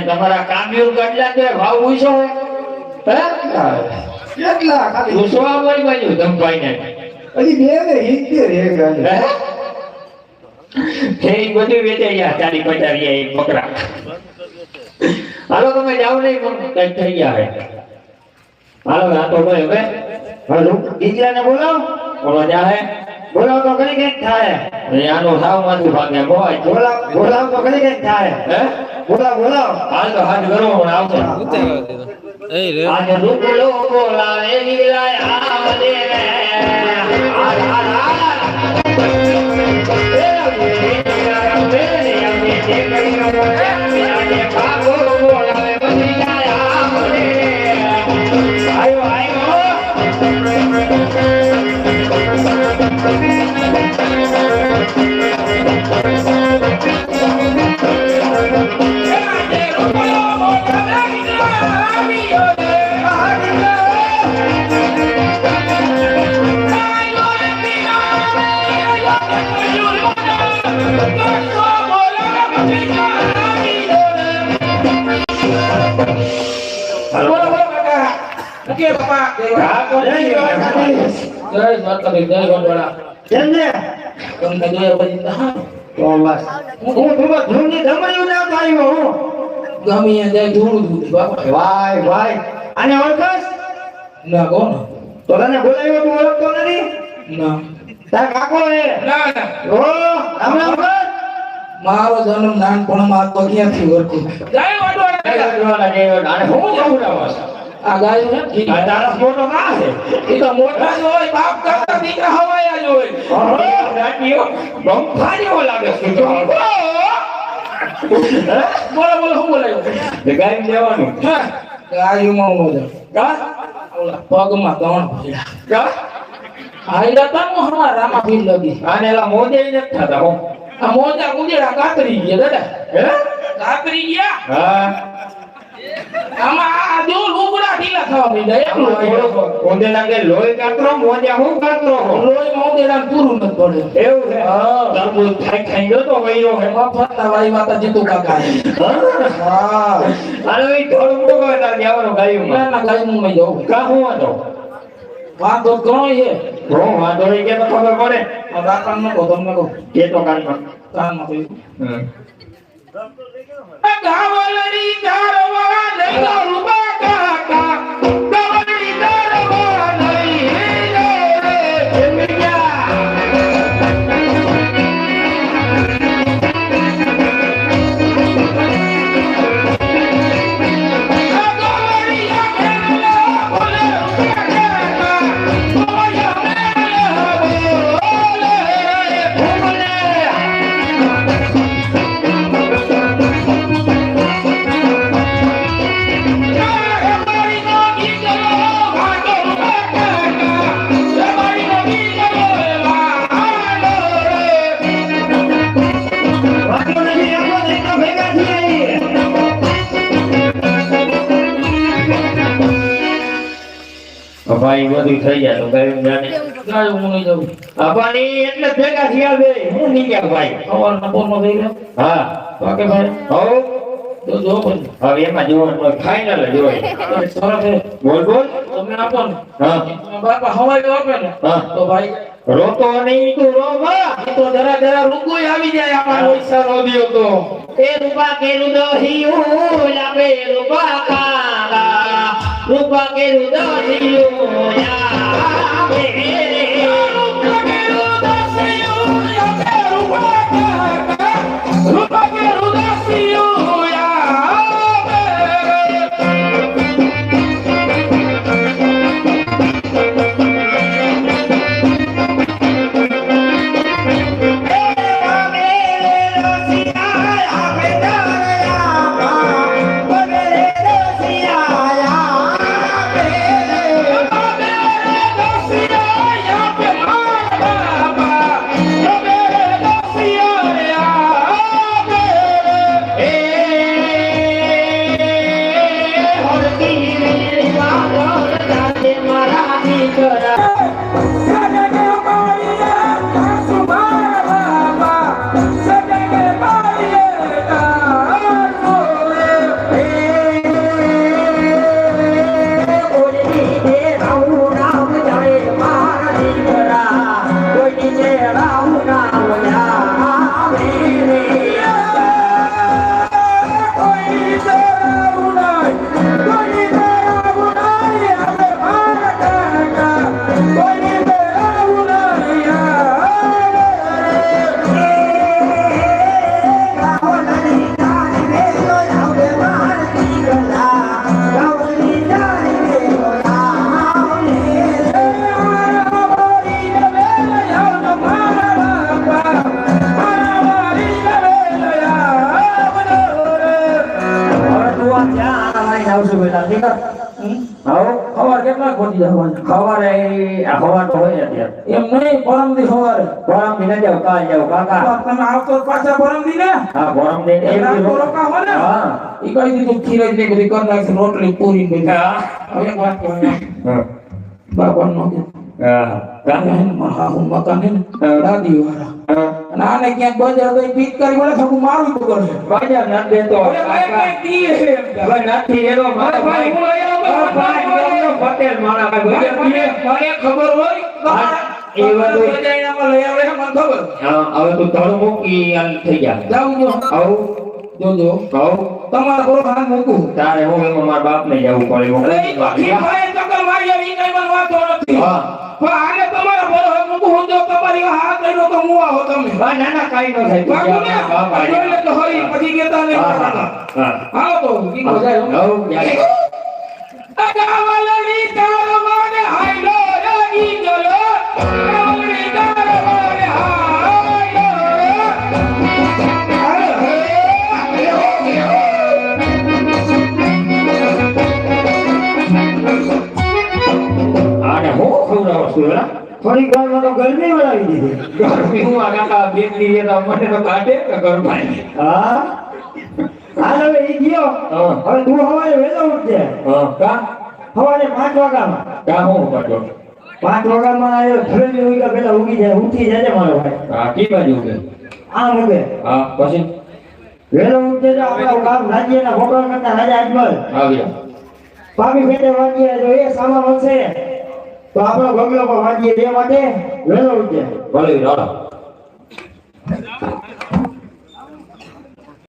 તમારા કામ્યું કેટલા કે ભાવ પૂછો હે કેટલા ખાલી પૂછવા હોય બાજુ ધમભાઈને હજી બે ને હિતે રે ગાય હે એ બધું વેચે યા ચાલી પચારી એક બકરા હાલો તમે જાઓ નહીં પણ કઈ થઈ ગયા હે હાલો આ તો ભાઈ હવે હાલો દીકરાને બોલાવો બોલો જા હે બોલાવ તો કરી કઈક થાય આનો સાવ માથું ભાગે બોલાવ તો કરી કઈક થાય હે બોલાવ હાલ તો હાથ કરો હું આવતો આજે રૂપલો બોલાવે લીલાય આલે હાલ હાલ હાલ કે બાપા આ તો જય દ્વારકાધીશ જય ગોંડવાળા કેમ છે તમને જોયા પછી હા તો બસ હું ધૂળની ધમણીઓ ના આવ્યો હું ગમી જાય ધૂળ ધૂળ બાપા ભાઈ આને ઓળખસ ના કોણ તો તને બોલાવ્યો તું ઓળખતો નથી ના તાર કાકો હે ના ઓ રામ કર મારો જન્મ નાનપણમાં તો ક્યાંથી ઓળખું જય ગોંડવાળા અને હું ખવડાવસ આ ગાયો નથી આ તારા મોટો ના છે એ તો મોટા જ હોય બાપ કરતા દીકરા હવાયા જ હોય રાટીઓ બંફારીઓ લાગે છે તો બોલો હું બોલાયો ગાય લેવાનું ગાયોમાં હું બોલાયો કા ઓલા પગમાં ત્રણ ભેડા કા આયલા તા મો હમા રામા ભીલ લગી આને લા મોજે ન થતા હો આ મોજા ગુંજેડા કાતરી ગયા દાદા હે કાતરી ગયા હા આમાં આ જો લુગડા ઢીલા થવા માંડ્યા એટલું કોંદે લાગે લોહી કાતરો મોજા હું કાતરો લોહી મોદેડા પૂરું ન પડે એવું છે તરબૂચ ખાઈ ગયો તો વઈરો હે મફતના વાઈ માતા જીતુ કાકા હા આનો ઈ થોડું મોટો કરે તાર જવાનો ગાયું ના ગાયનું મે જાઉં કા હું હતો વાંધો ઘણો છે હો વાંધો નહીં કે તો ખબર પડે આ કાન નો તમને કહો કે તો કાનમાં કાનમાં કહ્યું ગાવલરી ચારવા લઈ રૂબા કાકા ગાવલરી ચારવા લઈ રે જમિયા ગાવલરી આખેલા બોલે કાકા બોયા મેલે બોલે ભૂલે ભાઈ બધું થઈ જાય તો ગાયું જાણે ગાયો હું નહીં જાઉં અપાની એટલે ભેગા થયા બે હું નહીં ગયા ભાઈ સવાર નપોરમાં થઈ ગયો હા બાકે ભાઈ હો તો જો પણ હવે એમાં જોવાનું ફાઇનલ જ હોય સરસ છે બોલ તમને આપો ને હા બાપા હવાઈ આપે ને હા તો ભાઈ રોતો નહીં તું રો બા એ તો જરા રૂગોય આવી જાય અમારો પૈસા નો દિયો તો એ રૂપા કે રુદહિયું લાગે રૂપા કાગા રૂપા કે રુદહિયું લાગે રૂપા કે રુદસિયું યાકે રૂપા કાકા રૂપા કે રુદસિયું યાકે સવાર ત્યાં આના મારીને આવશું બેટા ઠીક છે? આવો સવાર કેટલા પહોંચી જવાના? સવારે સવાર તો હોય અત્યારે એમ નહીં પરમ દી સવારે ગરમ થી ન જાવ કાલ જાવ કાકા તમે આવતો જ પાછા પરમ દી ને હા ગરમ દે એક રાત તો રોકાવો ને હા ઈ કઈ દીધું ખીર જ બધી કરી નાખી રોટલી પૂરી બધી હા હવે એક વાત કહું હા બાપા નો હા મકાન હે ને દાદી વાળા અને આને ક્યાંક બજાર ગઈ પીટ કરી વળે થકું મારું તો કરે બાજા ના દેતો હવે ભાઈ કઈ દીએ છે એમ કે. હવે નથી એનો મારો ભાઈ હું લઈ આવું ભાઈ પટેલ મારા ભાઈ ભાઈ ખબર હોય હા, એ વાત હોય. બજારમાં લઈ આવે મને ખબર હા હવે તું ધડ મૂકી આલ થઈ જા જાઉં જો આવ જોજો આવ તમારા બરો હાથ મૂકું તારે હું એમાં મારા બાપ ને જવું પડે હું અરે ઈ બાકી ભાઈ ચક્કર મારી આવી કઈ મને વાતો નથી હા પણ આને તમારા બરો હાથ મૂકું હું જો તમારી હાથ કર્યો તો હું આવો તમે હા ના ના કાઈ ન થાય તું બાપુ ને જા, બાપ આવી. જોઈ તો હરી પછી કેતા નહીં હા હા હા હાલો તો કીધું જાય હો. આવ જાય અગાવલડી તારવાને હાયલો ઈ ગલો અગાવલડી તારવાને હાયલો આને હું ખવડાવું છું એલા થોડીક વારમાં તો ગરમી વળાવી દીધી. ગરમી હું આ કાકા બેટલી એ તો મને તો કાઢે કે ગરમાઈ હા હાલ હવે ઈ ગયો. હા હવે તું સવારે વહેલો ઉઠજે. હા કા સવારે 5 વાગ્યામાં. કા હું કરજો 5 વાગ્યામાં આવ્યો ધરેલી ઉગ્યા પેલા ઉગી જાય ઉઠી જજે મારો ભાઈ. હા કી બાજુ કે આમ ઉગે હા પછી વહેલો ઉઠજે તો આપણા ગામ રાજ્યના ભોગવવા કરતા રાજા અજમલ આવ્યા પાપી પેટે વાગીએ તો એ સામા વળશે તો આપણો ગમલો પર વાગીએ એ માટે વહેલો ઉઠજે. ભલે રાડા